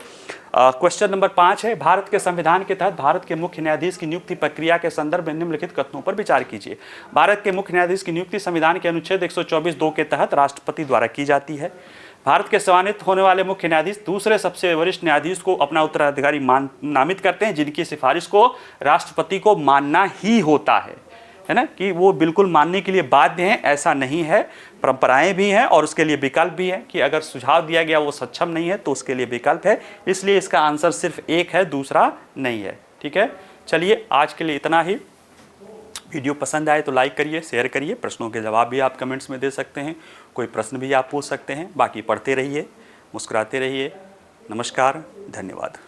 Speaker 1: क्वेश्चन नंबर 5 है, भारत के संविधान के तहत भारत के मुख्य न्यायाधीश की नियुक्ति प्रक्रिया के संदर्भ में निम्नलिखित कथनों पर विचार कीजिए। भारत के मुख्य न्यायाधीश की नियुक्ति संविधान के अनुच्छेद 124(2) के तहत राष्ट्रपति द्वारा की जाती है। भारत के सेवानिवृत्त होने वाले मुख्य न्यायाधीश दूसरे सबसे वरिष्ठ न्यायाधीश को अपना उत्तराधिकारी नामित करते हैं, जिनकी सिफारिश को राष्ट्रपति को मानना ही होता है ना, कि वो बिल्कुल मानने के लिए बाध्य हैं, ऐसा नहीं है। परंपराएं भी हैं और उसके लिए विकल्प भी है कि अगर सुझाव दिया गया वो सक्षम नहीं है तो उसके लिए विकल्प है। इसलिए इसका आंसर सिर्फ एक है, दूसरा नहीं है। ठीक है, चलिए आज के लिए इतना ही। वीडियो पसंद आए तो लाइक करिए, शेयर करिए। प्रश्नों के जवाब भी आप कमेंट्स में दे सकते हैं, कोई प्रश्न भी आप पूछ सकते हैं। बाकी पढ़ते रहिए, मुस्कुराते रहिए। नमस्कार, धन्यवाद।